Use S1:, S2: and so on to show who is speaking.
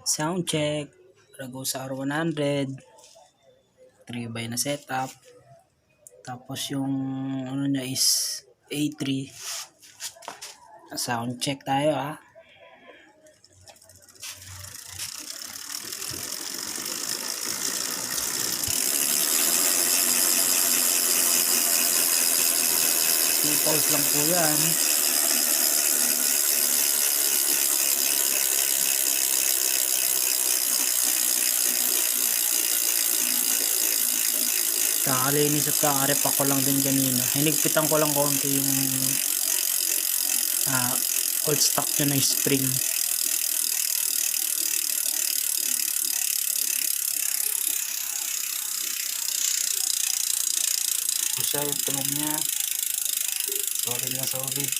S1: Sound check, ragusa r100, 3x na setup. Tapos yung ano niya is A3. Sound check tayo ah. Pulse lang po yan. Kakalinis at kakarepak ko lang din kanina. Hinigpitan ko lang konti yung old stock nyo na spring. Siya yung tunog niya. Solid na solid.